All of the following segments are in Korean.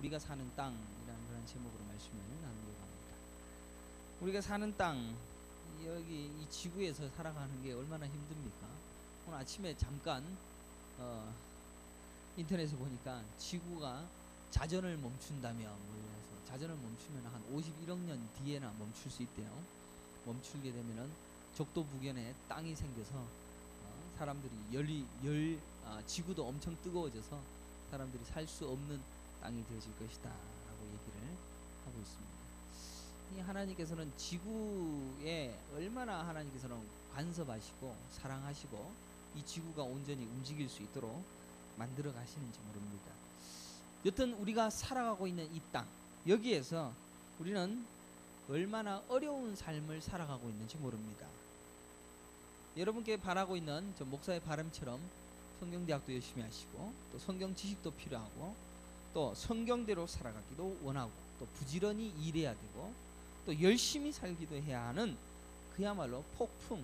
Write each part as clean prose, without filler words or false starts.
우리가 사는 땅이라는 그런 제목으로 말씀을 나누려고 합니다. 우리가 사는 땅, 여기 이 지구에서 살아가는 게 얼마나 힘듭니까? 오늘 아침에 잠깐 인터넷에 보니까 지구가 자전을 멈춘다며 이래서 자전을 멈추면 한 51억 년 뒤에나 멈출 수 있대요. 멈추게 되면은 적도 부근에 땅이 생겨서 사람들이 지구도 엄청 뜨거워져서 사람들이 살 수 없는 땅이 되어질 것이다 라고 얘기를 하고 있습니다. 이 하나님께서는 지구에 얼마나 하나님께서는 간섭하시고 사랑하시고 이 지구가 온전히 움직일 수 있도록 만들어 가시는지 모릅니다. 여튼 우리가 살아가고 있는 이 땅, 여기에서 우리는 얼마나 어려운 삶을 살아가고 있는지 모릅니다. 여러분께 바라고 있는 저 목사의 바람처럼 성경대학도 열심히 하시고 또 성경 지식도 필요하고 또 성경대로 살아가기도 원하고 또 부지런히 일해야 되고 또 열심히 살기도 해야 하는 그야말로 폭풍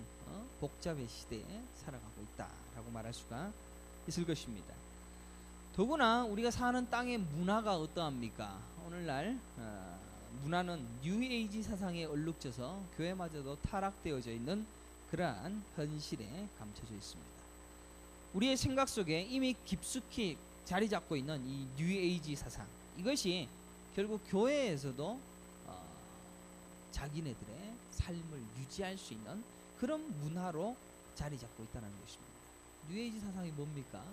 복잡의 시대에 살아가고 있다라고 말할 수가 있을 것입니다. 더구나 우리가 사는 땅의 문화가 어떠합니까? 오늘날 문화는 뉴에이지 사상에 얼룩져서 교회마저도 타락되어져 있는 그러한 현실에 감춰져 있습니다. 우리의 생각 속에 이미 깊숙이 자리 잡고 있는 이 뉴에이지 사상, 이것이 결국 교회에서도 자기네들의 삶을 유지할 수 있는 그런 문화로 자리 잡고 있다는 것입니다. 뉴에이지 사상이 뭡니까?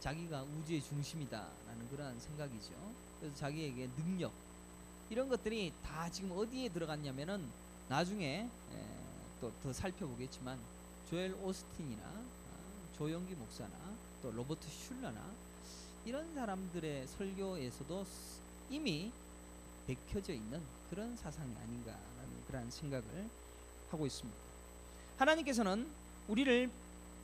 자기가 우주의 중심이다라는 그런 생각이죠. 그래서 자기에게 능력, 이런 것들이 다 지금 어디에 들어갔냐면은 나중에 또 더 살펴보겠지만 조엘 오스틴이나 조영기 목사나 또 로버트 슐러나 이런 사람들의 설교에서도 이미 bek혀져 있는 그런 사상이 아닌가라는 그런 생각을 하고 있습니다. 하나님께서는 우리를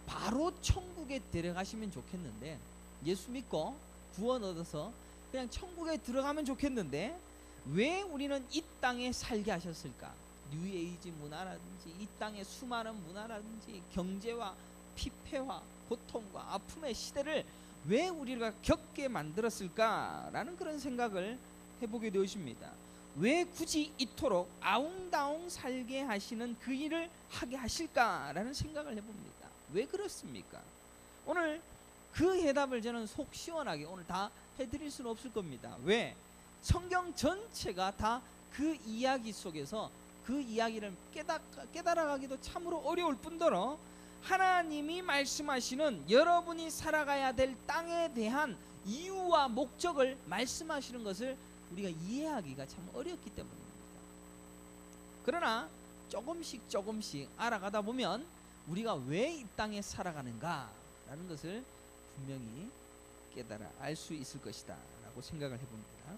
바로 천국에 데려가시면 좋겠는데, 예수 믿고 구원 얻어서 그냥 천국에 들어가면 좋겠는데 왜 우리는 이 땅에 살게 하셨을까? 뉴에이지 문화라든지 이 땅의 수많은 문화라든지 경제와 피폐와 고통과 아픔의 시대를 왜 우리가 겪게 만들었을까라는 그런 생각을 해보게 되어집니다. 왜 굳이 이토록 아웅다웅 살게 하시는 그 일을 하게 하실까라는 생각을 해봅니다. 왜 그렇습니까? 오늘 그 해답을 저는 속 시원하게 오늘 다 해드릴 수는 없을 겁니다. 왜? 성경 전체가 다 그 이야기 속에서 그 이야기를 깨달아가기도 참으로 어려울 뿐더러 하나님이 말씀하시는 여러분이 살아가야 될 땅에 대한 이유와 목적을 말씀하시는 것을 우리가 이해하기가 참 어렵기 때문입니다. 그러나 조금씩 알아가다 보면 우리가 왜 이 땅에 살아가는가라는 것을 분명히 깨달아 알 수 있을 것이다 라고 생각을 해봅니다.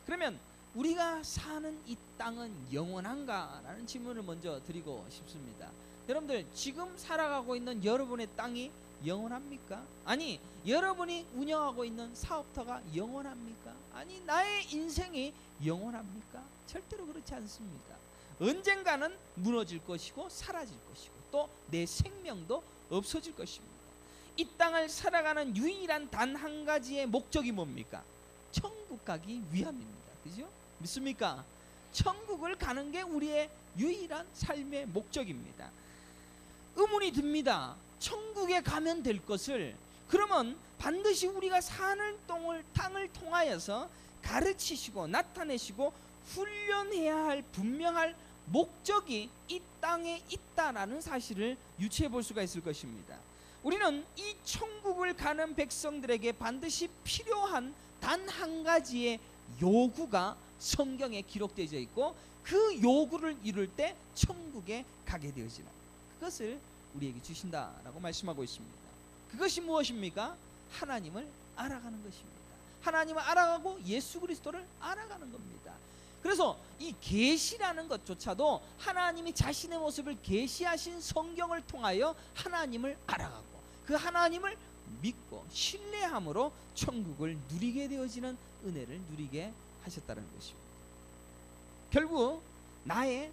그러면 우리가 사는 이 땅은 영원한가? 라는 질문을 먼저 드리고 싶습니다. 여러분들, 지금 살아가고 있는 여러분의 땅이 영원합니까? 아니, 여러분이 운영하고 있는 사업터가 영원합니까? 아니, 나의 인생이 영원합니까? 절대로 그렇지 않습니다. 언젠가는 무너질 것이고 사라질 것이고 또 내 생명도 없어질 것입니다. 이 땅을 살아가는 유일한 단 한 가지의 목적이 뭡니까? 천국 가기 위함입니다. 그죠? 믿습니까? 천국을 가는 게 우리의 유일한 삶의 목적입니다. 의문이 듭니다. 천국에 가면 될 것을 그러면 반드시 우리가 사는 땅을 통하여서 가르치시고 나타내시고 훈련해야 할 분명할 목적이 이 땅에 있다라는 사실을 유추해 볼 수가 있을 것입니다. 우리는 이 천국을 가는 백성들에게 반드시 필요한 단 한 가지의 요구가 성경에 기록되어 있고 그 요구를 이룰 때 천국에 가게 되어지는 그것을 우리에게 주신다라고 말씀하고 있습니다. 그것이 무엇입니까? 하나님을 알아가는 것입니다. 하나님을 알아가고 예수 그리스도를 알아가는 겁니다. 그래서 이 계시라는 것조차도 하나님이 자신의 모습을 계시하신 성경을 통하여 하나님을 알아가고 그 하나님을 믿고 신뢰함으로 천국을 누리게 되어지는 은혜를 누리게 하셨다는 것입니다. 결국 나의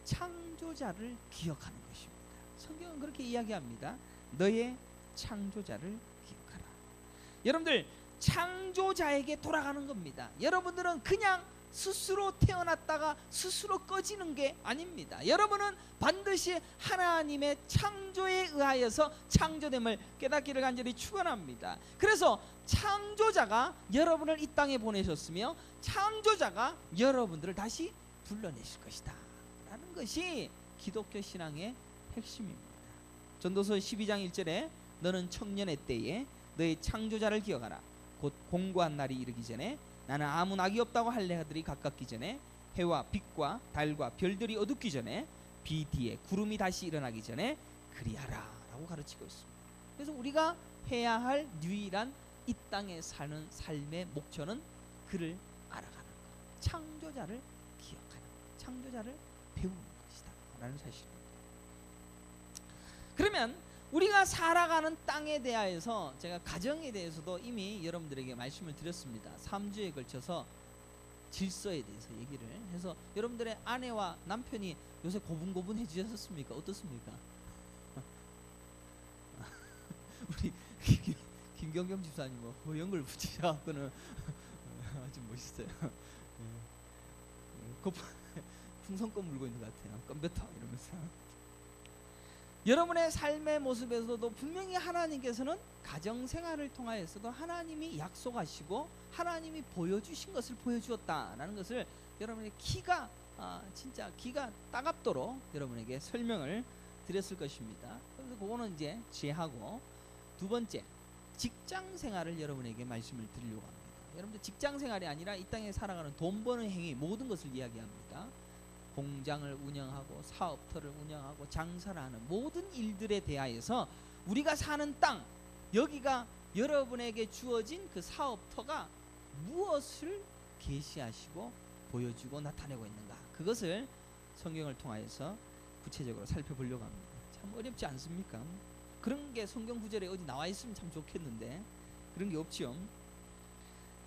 창조자를 기억하는 것입니다. 성경은 그렇게 이야기합니다. 너의 창조자를 기억하라. 여러분들, 창조자에게 돌아가는 겁니다. 여러분들은 그냥 스스로 태어났다가 스스로 꺼지는 게 아닙니다. 여러분은 반드시 하나님의 창조에 의하여서 창조됨을 깨닫기를 간절히 축원합니다. 그래서 창조자가 여러분을 이 땅에 보내셨으며 창조자가 여러분들을 다시 불러내실 것이다 라는 것이 기독교 신앙의 핵심입니다. 전도서 12장 1절에 너는 청년의 때에 너의 창조자를 기억하라. 곧 공고한 날이 이르기 전에 나는 아무 낙이 없다고 할 내가들이 가깝기 전에 해와 빛과 달과 별들이 어둡기 전에 비 뒤에 구름이 다시 일어나기 전에 그리하라 라고 가르치고 있습니다. 그래서 우리가 해야 할 유일한 이 땅에 사는 삶의 목표는 그를 알아가는 것, 창조자를 기억하는 것, 창조자를 배우는 것이다 라는 사실입니다. 그러면 우리가 살아가는 땅에 대하여서 제가 가정에 대해서도 이미 여러분들에게 말씀을 드렸습니다. 3주에 걸쳐서 질서에 대해서 얘기를 해서 여러분들의 아내와 남편이 요새 고분고분해지셨습니까? 어떻습니까? 우리 김경경 집사님 뭐 허영을 붙이셔갖고는 아주 멋있어요. 풍선껌 물고 있는 것 같아요. 껌뱉어 이러면서. 여러분의 삶의 모습에서도 분명히 하나님께서는 가정생활을 통하여서도 하나님이 약속하시고 하나님이 보여주신 것을 보여주었다라는 것을 여러분의 진짜 기가 따갑도록 여러분에게 설명을 드렸을 것입니다. 그래서 그거는 이제 제하고, 두 번째 직장생활을 여러분에게 말씀을 드리려고 합니다. 여러분들 직장생활이 아니라 이 땅에 살아가는 돈 버는 행위 모든 것을 이야기합니다. 공장을 운영하고 사업터를 운영하고 장사를 하는 모든 일들에 대하여서 우리가 사는 땅, 여기가 여러분에게 주어진 그 사업터가 무엇을 계시하시고 보여주고 나타내고 있는가, 그것을 성경을 통하여서 구체적으로 살펴보려고 합니다. 참 어렵지 않습니까? 그런 게 성경 구절에 어디 나와 있으면 참 좋겠는데 그런 게 없죠.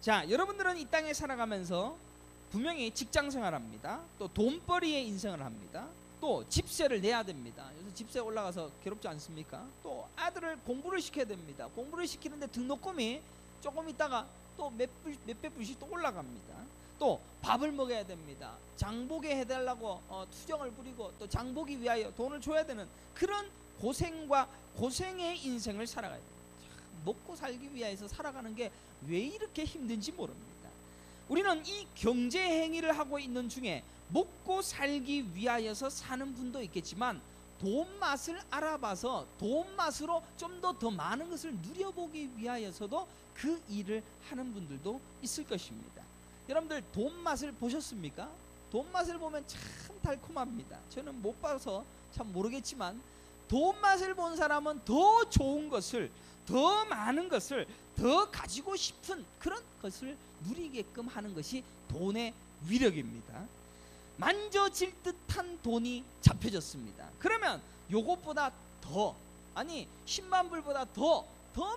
자, 여러분들은 이 땅에 살아가면서 분명히 직장 생활합니다. 또 돈벌이의 인생을 합니다. 또 집세를 내야 됩니다. 요새 집세 올라가서 괴롭지 않습니까? 또 아들을 공부를 시켜야 됩니다. 공부를 시키는데 등록금이 조금 있다가 또 몇백 불씩 또 올라갑니다. 또 밥을 먹여야 됩니다. 장보게 해달라고 투정을 부리고 또 장보기 위하여 돈을 줘야 되는 그런 고생과 고생의 인생을 살아가야 됩니다. 먹고 살기 위해서 살아가는 게 왜 이렇게 힘든지 모릅니다. 우리는 이 경제 행위를 하고 있는 중에 먹고 살기 위하여서 사는 분도 있겠지만 돈 맛을 알아봐서 돈 맛으로 좀 더 많은 것을 누려보기 위하여서도 그 일을 하는 분들도 있을 것입니다. 여러분들 돈 맛을 보셨습니까? 돈 맛을 보면 참 달콤합니다. 저는 못 봐서 참 모르겠지만 돈 맛을 본 사람은 더 좋은 것을, 더 많은 것을, 더 가지고 싶은 그런 것을 누리게끔 하는 것이 돈의 위력입니다. 만져질 듯한 돈이 잡혀졌습니다. 그러면 요것보다 더, 아니 10만 불보다 더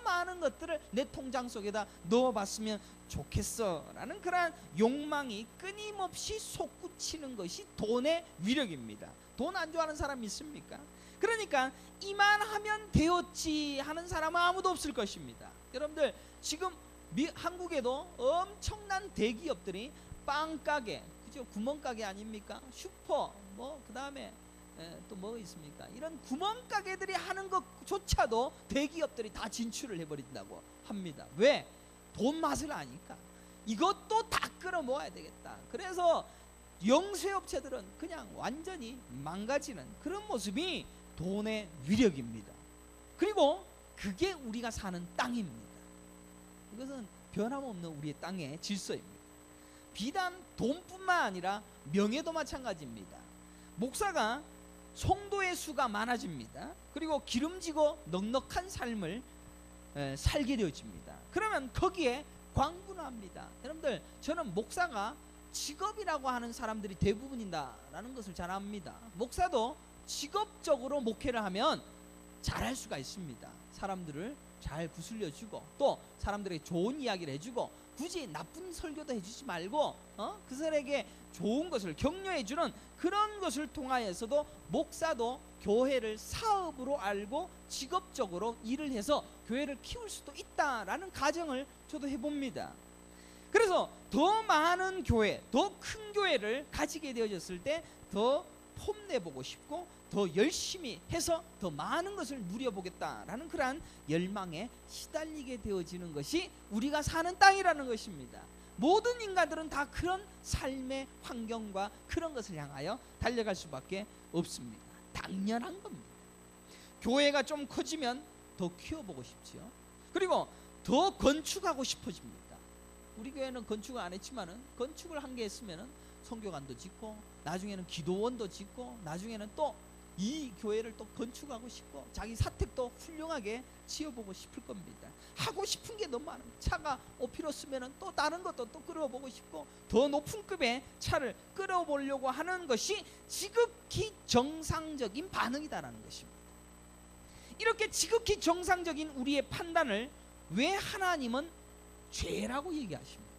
많은 것들을 내 통장 속에다 넣어봤으면 좋겠어 라는 그러한 욕망이 끊임없이 솟구치는 것이 돈의 위력입니다. 돈 안 좋아하는 사람 있습니까? 그러니까 이만하면 되었지 하는 사람은 아무도 없을 것입니다. 여러분들 지금 한국에도 엄청난 대기업들이 빵가게, 그죠? 구멍가게 아닙니까? 슈퍼, 그 다음에 또 뭐 있습니까? 이런 구멍가게들이 하는 것조차도 대기업들이 다 진출을 해버린다고 합니다. 왜? 돈 맛을 아니까. 이것도 다 끌어모아야 되겠다. 그래서 영세업체들은 그냥 완전히 망가지는 그런 모습이 돈의 위력입니다. 그리고 그게 우리가 사는 땅입니다. 이것은 변함없는 우리의 땅의 질서입니다. 비단 돈뿐만 아니라 명예도 마찬가지입니다. 목사가 성도의 수가 많아집니다. 그리고 기름지고 넉넉한 삶을 살게 되어집니다. 그러면 거기에 광분합니다. 여러분들, 저는 목사가 직업이라고 하는 사람들이 대부분이다라는 것을 잘 압니다. 목사도 직업적으로 목회를 하면 잘할 수가 있습니다. 사람들을 잘 구슬려주고 또 사람들에게 좋은 이야기를 해주고 굳이 나쁜 설교도 해주지 말고 그들에게 좋은 것을 격려해주는 그런 것을 통하여서도 목사도 교회를 사업으로 알고 직업적으로 일을 해서 교회를 키울 수도 있다라는 가정을 저도 해봅니다. 그래서 더 많은 교회, 더 큰 교회를 가지게 되어졌을 때 더 폼내보고 싶고 더 열심히 해서 더 많은 것을 누려보겠다라는 그러한 열망에 시달리게 되어지는 것이 우리가 사는 땅이라는 것입니다. 모든 인간들은 다 그런 삶의 환경과 그런 것을 향하여 달려갈 수밖에 없습니다. 당연한 겁니다. 교회가 좀 커지면 더 키워보고 싶지요. 그리고 더 건축하고 싶어집니다. 우리 교회는 건축을 안 했지만은 건축을 한 개 했으면은 성교관도 짓고 나중에는 기도원도 짓고 나중에는 또 이 교회를 또 건축하고 싶고 자기 사택도 훌륭하게 지어보고 싶을 겁니다. 하고 싶은 게 너무 많아요. 차가 오피로스면은 또 다른 것도 또 끌어보고 싶고 더 높은 급의 차를 끌어보려고 하는 것이 지극히 정상적인 반응이다라는 것입니다. 이렇게 지극히 정상적인 우리의 판단을 왜 하나님은 죄라고 얘기하십니까?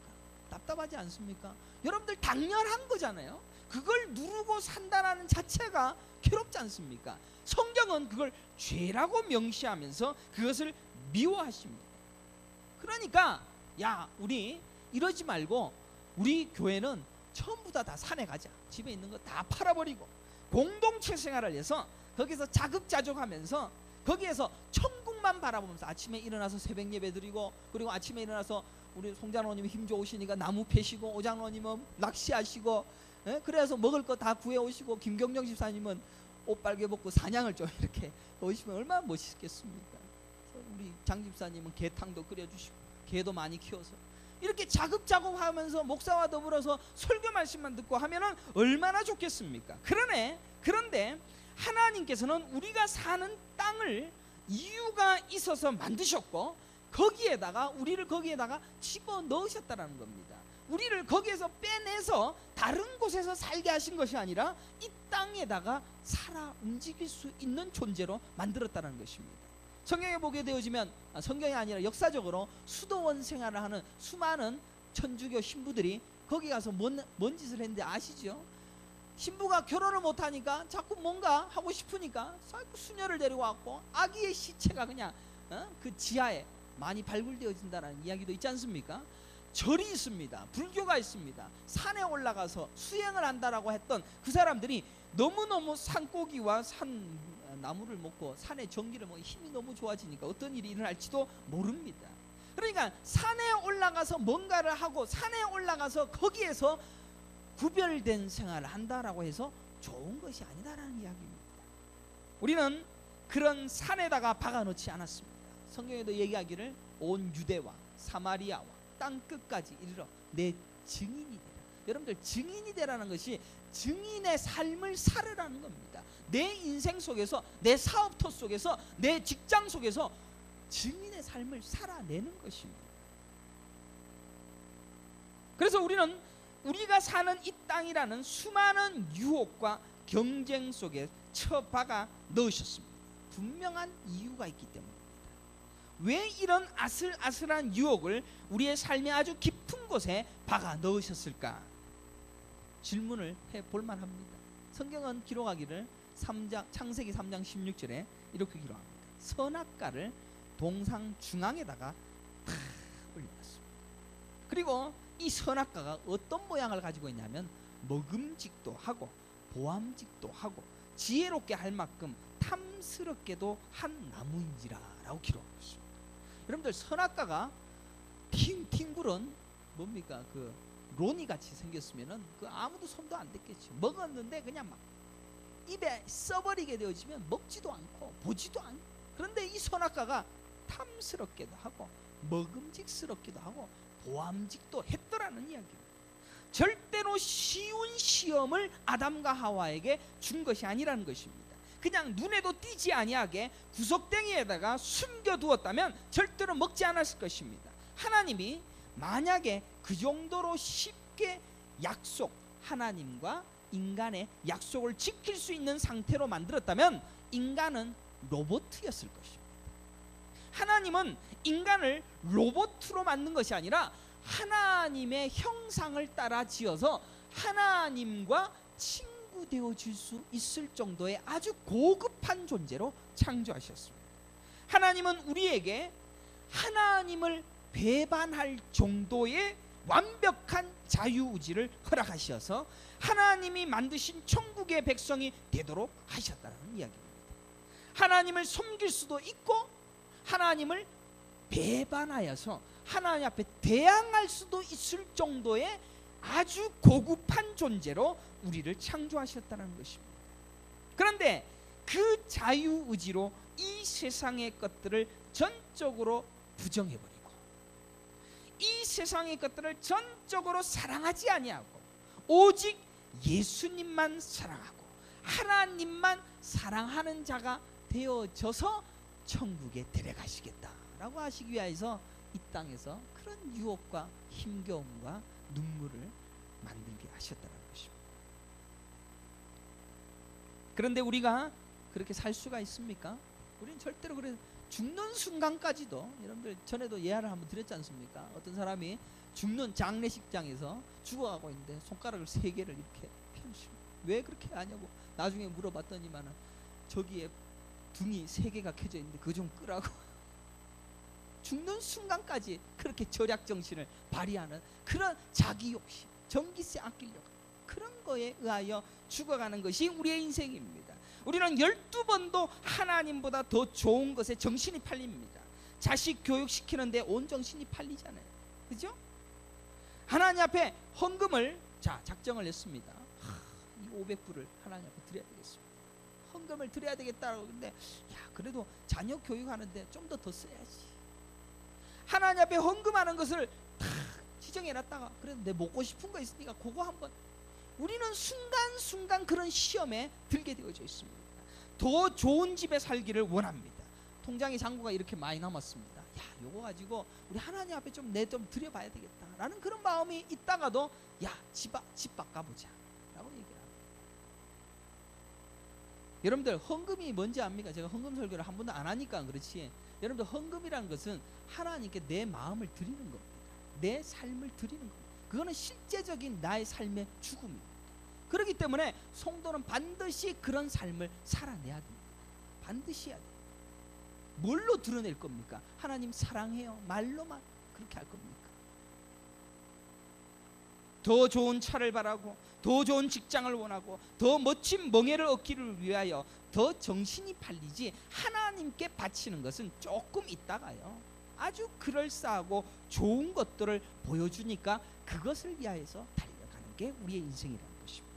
답답하지 않습니까? 여러분들 당연한 거잖아요. 그걸 누르고 산다는 자체가 괴롭지 않습니까? 성경은 그걸 죄라고 명시하면서 그것을 미워하십니다. 그러니까 야, 우리 이러지 말고 우리 교회는 전부 다 산에 가자. 집에 있는 거 다 팔아버리고 공동체 생활을 해서 거기서 자급자족하면서 거기에서 천국만 바라보면서 아침에 일어나서 새벽 예배 드리고 그리고 아침에 일어나서 우리 송장로님이 힘 좋으시니까 나무 패시고 오장로님은 낚시하시고 그래서 먹을 거 다 구해오시고 김경정 집사님은 옷 빨개 벗고 사냥을 좀 이렇게 오시면 얼마나 멋있겠습니까? 우리 장 집사님은 개탕도 끓여주시고 개도 많이 키워서 이렇게 자급자급하면서 목사와 더불어서 설교 말씀만 듣고 하면은 얼마나 좋겠습니까? 그런데 하나님께서는 우리가 사는 땅을 이유가 있어서 만드셨고 거기에다가 우리를 거기에다가 집어넣으셨다는 겁니다. 우리를 거기에서 빼내서 다른 곳에서 살게 하신 것이 아니라 이 땅에다가 살아 움직일 수 있는 존재로 만들었다는 것입니다. 성경에 보게 되어지면 성경이 아니라 역사적으로 수도원 생활을 하는 수많은 천주교 신부들이 거기 가서 뭔 짓을 했는데 아시죠? 신부가 결혼을 못하니까 자꾸 뭔가 하고 싶으니까 자꾸 수녀를 데리고 왔고 아기의 시체가 그냥 그 지하에 많이 발굴되어진다는 이야기도 있지 않습니까? 절이 있습니다. 불교가 있습니다. 산에 올라가서 수행을 한다라고 했던 그 사람들이 너무너무 산고기와 산 나무를 먹고 산의 전기를 먹고 힘이 너무 좋아지니까 어떤 일이 일어날지도 모릅니다. 그러니까 산에 올라가서 뭔가를 하고 산에 올라가서 거기에서 구별된 생활을 한다라고 해서 좋은 것이 아니다라는 이야기입니다. 우리는 그런 산에다가 박아놓지 않았습니다. 성경에도 얘기하기를 온 유대와 사마리아와 땅 끝까지 이르러 내 증인이 되라. 여러분들 증인이 되라는 것이 증인의 삶을 살으라는 겁니다. 내 인생 속에서 내 사업터 속에서 내 직장 속에서 증인의 삶을 살아내는 것입니다. 그래서 우리는 우리가 사는 이 땅이라는 수많은 유혹과 경쟁 속에 처박아 넣으셨습니다. 분명한 이유가 있기 때문입니다. 왜 이런 아슬아슬한 유혹을 우리의 삶의 아주 깊은 곳에 박아 넣으셨을까? 질문을 해볼 만합니다. 성경은 기록하기를 창세기 3장 16절에 이렇게 기록합니다. 선악과를 동상 중앙에다가 탁 올려놨습니다. 그리고 이 선악과가 어떤 모양을 가지고 있냐면 먹음직도 하고 보암직도 하고 지혜롭게 할 만큼 탐스럽게도 한 나무인지라 라고 기록하고 있습니다. 여러분들 선악과가 팅팅구른 뭡니까? 그 로니같이 생겼으면은 그 아무도 손도 안 댔겠죠. 먹었는데 그냥 막 입에 써버리게 되어지면 먹지도 않고 보지도 않고. 그런데 이 선악과가 탐스럽게도 하고 먹음직스럽기도 하고 보암직도 했더라는 이야기입니다. 절대로 쉬운 시험을 아담과 하와에게 준 것이 아니라는 것입니다. 그냥 눈에도 띄지 아니하게 구석탱이에다가 숨겨두었다면 절대로 먹지 않았을 것입니다. 하나님이 만약에 그 정도로 쉽게 하나님과 인간의 약속을 지킬 수 있는 상태로 만들었다면 인간은 로봇이었을 것입니다. 하나님은 인간을 로봇으로 만든 것이 아니라 하나님의 형상을 따라 지어서 하나님과 친구 되어질 수 있을 정도의 아주 고급한 존재로 창조하셨습니다. 하나님은 우리에게 하나님을 배반할 정도의 완벽한 자유의지를 허락하셔서 하나님이 만드신 천국의 백성이 되도록 하셨다는 이야기입니다. 하나님을 섬길 수도 있고 하나님을 배반하여서 하나님 앞에 대항할 수도 있을 정도의 아주 고급한 존재로 우리를 창조하셨다는 것입니다. 그런데 그 자유의지로 이 세상의 것들을 전적으로 부정해버리고 이 세상의 것들을 전적으로 사랑하지 아니하고 오직 예수님만 사랑하고 하나님만 사랑하는 자가 되어져서 천국에 데려가시겠다라고 하시기 위해서 이 땅에서 그런 유혹과 힘겨움과 눈물을 만들게 하셨다는 것입니다. 그런데 우리가 그렇게 살 수가 있습니까? 우리는 절대로 그래 죽는 순간까지도, 여러분들 전에도 예화를 한번 드렸지 않습니까? 어떤 사람이 죽는 장례식장에서 죽어가고 있는데 손가락을 3개를 이렇게 펴주시고 왜 그렇게 하냐고 나중에 물어봤더니만은 저기에 등이 3개가 켜져 있는데 그거 좀 끄라고. 죽는 순간까지 그렇게 절약 정신을 발휘하는 그런 자기 욕심, 전기세 아끼려고 그런 거에 의하여 죽어가는 것이 우리의 인생입니다. 우리는 12번도 하나님보다 더 좋은 것에 정신이 팔립니다. 자식 교육시키는데 온 정신이 팔리잖아요. 그죠? 하나님 앞에 헌금을 작정을 했습니다. 이 500불을 하나님 앞에 드려야 되겠습니다. 헌금을 드려야 되겠다고. 근데 그래도 자녀 교육하는데 좀 더 써야지. 하나님 앞에 헌금하는 것을 다 지정해놨다가 그래도 내 먹고 싶은 거 있으니까 그거 한번. 우리는 순간순간 그런 시험에 들게 되어져 있습니다. 더 좋은 집에 살기를 원합니다. 통장에 잔고가 이렇게 많이 남았습니다. 요거 가지고 우리 하나님 앞에 좀 드려봐야 되겠다 라는 그런 마음이 있다가도 집 바꿔보자 라고 얘기를 합니다. 여러분들 헌금이 뭔지 압니까? 제가 헌금 설교를 한 번도 안 하니까 그렇지, 여러분들 헌금이라는 것은 하나님께 내 마음을 드리는 겁니다. 내 삶을 드리는 겁니다. 그거는 실제적인 나의 삶의 죽음입니다. 그렇기 때문에 성도는 반드시 그런 삶을 살아내야 됩니다. 반드시 해야 됩니다. 뭘로 드러낼 겁니까? 하나님 사랑해요 말로만 그렇게 할 겁니까? 더 좋은 차를 바라고 더 좋은 직장을 원하고 더 멋진 명예를 얻기를 위하여 더 정신이 팔리지 하나님께 바치는 것은 조금 있다가요 아주 그럴싸하고 좋은 것들을 보여주니까 그것을 위하여서 달려가는 게 우리의 인생이라는 것입니다.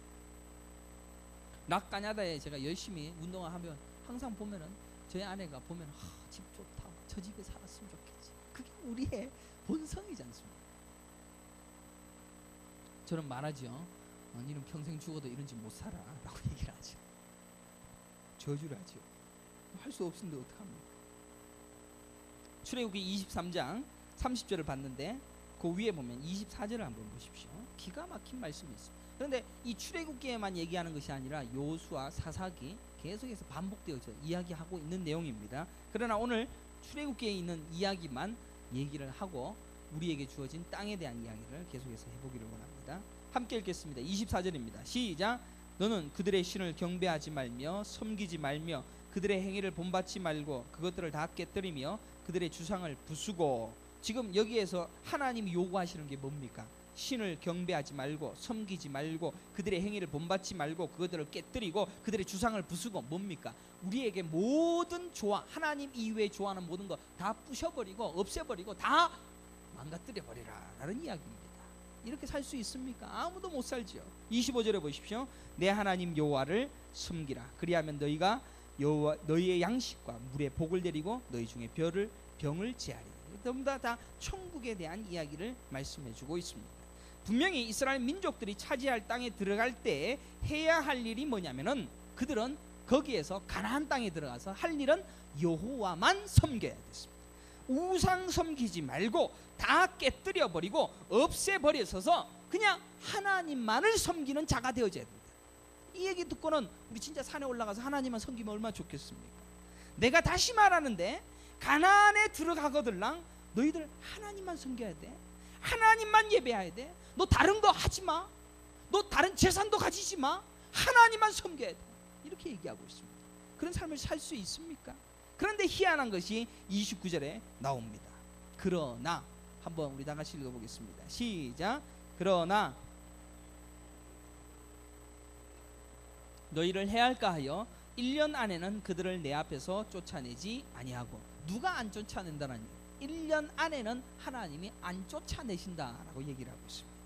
낙가냐다에 제가 열심히 운동을 하면 항상 보면은 저희 아내가 보면 집 좋다, 저 집에 살았으면 좋겠지. 그게 우리의 본성이지 않습니까? 저는 말하죠. 니는 평생 죽어도 이런 집 못 살아 라고 얘기를 하죠. 저주를 하죠. 할 수 없는데 어떡합니까? 출애굽기 23장 30절을 봤는데 그 위에 보면 24절을 한번 보십시오. 기가 막힌 말씀이 있습니다. 그런데 이 출애굽기에만 얘기하는 것이 아니라 요수아, 사사기 계속해서 반복되어져 이야기하고 있는 내용입니다. 그러나 오늘 출애굽기에 있는 이야기만 얘기를 하고 우리에게 주어진 땅에 대한 이야기를 계속해서 해보기를 원합니다. 함께 읽겠습니다. 24절입니다. 시작. 너는 그들의 신을 경배하지 말며 섬기지 말며 그들의 행위를 본받지 말고 그것들을 다 깨뜨리며 그들의 주상을 부수고. 지금 여기에서 하나님이 요구하시는 게 뭡니까? 신을 경배하지 말고 섬기지 말고 그들의 행위를 본받지 말고 그것들을 깨뜨리고 그들의 주상을 부수고. 뭡니까? 우리에게 모든 조화, 하나님 이외에 좋아하는 모든 거 다 부셔버리고 없애버리고 다 망가뜨려 버리라 라는 이야기입니다. 이렇게 살 수 있습니까? 아무도 못 살지요. 25절에 보십시오. 내 하나님 여호와를 섬기라. 그리하면 너희가 너희의 양식과 물에 복을 내리고 너희 중에 병을 제하리라. 전부 다 천국에 대한 이야기를 말씀해주고 있습니다. 분명히 이스라엘 민족들이 차지할 땅에 들어갈 때 해야 할 일이 뭐냐면은 그들은 거기에서 가나안 땅에 들어가서 할 일은 여호와만 섬겨야 됐습니다. 우상 섬기지 말고 다 깨뜨려 버리고 없애 버려서서 그냥 하나님만을 섬기는 자가 되어져야 됩니다. 이 얘기 듣고는 우리 진짜 산에 올라가서 하나님만 섬기면 얼마나 좋겠습니까? 내가 다시 말하는데 가나안에 들어가거들랑 너희들 하나님만 섬겨야 돼. 하나님만 예배해야 돼. 너 다른 거 하지 마. 너 다른 재산도 가지지 마. 하나님만 섬겨야 돼. 이렇게 얘기하고 있습니다. 그런 삶을 살 수 있습니까? 그런데 희한한 것이 29절에 나옵니다. 그러나, 한번 우리 다 같이 읽어보겠습니다. 시작. 그러나 너희를 해할까 하여 1년 안에는 그들을 내 앞에서 쫓아내지 아니하고. 누가 안 쫓아낸다는 얘기예요? 1년 안에는 하나님이 안 쫓아내신다라고 얘기를 하고 있습니다.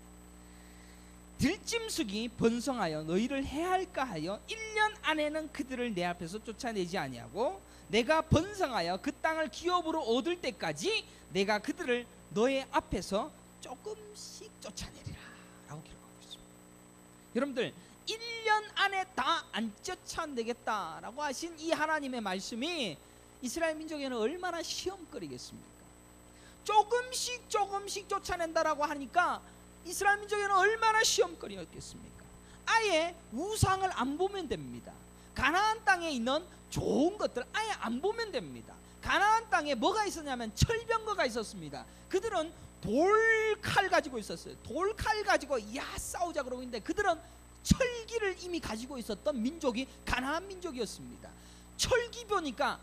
들짐승이 번성하여 너희를 해할까 하여 1년 안에는 그들을 내 앞에서 쫓아내지 아니하고, 내가 번성하여 그 땅을 기업으로 얻을 때까지 내가 그들을 너의 앞에서 조금씩 쫓아내리라 라고 기록하고 있습니다. 여러분들, 1년 안에 다 안 쫓아내겠다라고 하신 이 하나님의 말씀이 이스라엘 민족에는 얼마나 시험거리겠습니까? 조금씩 쫓아낸다라고 하니까 이스라엘 민족에는 얼마나 시험거리였겠습니까? 아예 우상을 안 보면 됩니다. 가나안 땅에 있는 좋은 것들 아예 안 보면 됩니다. 가나안 땅에 뭐가 있었냐면 철병거가 있었습니다. 그들은 돌칼 가지고 있었어요. 돌칼 가지고 싸우자 그러고 있는데, 그들은 철기를 이미 가지고 있었던 민족이 가나안 민족이었습니다. 철기 보니까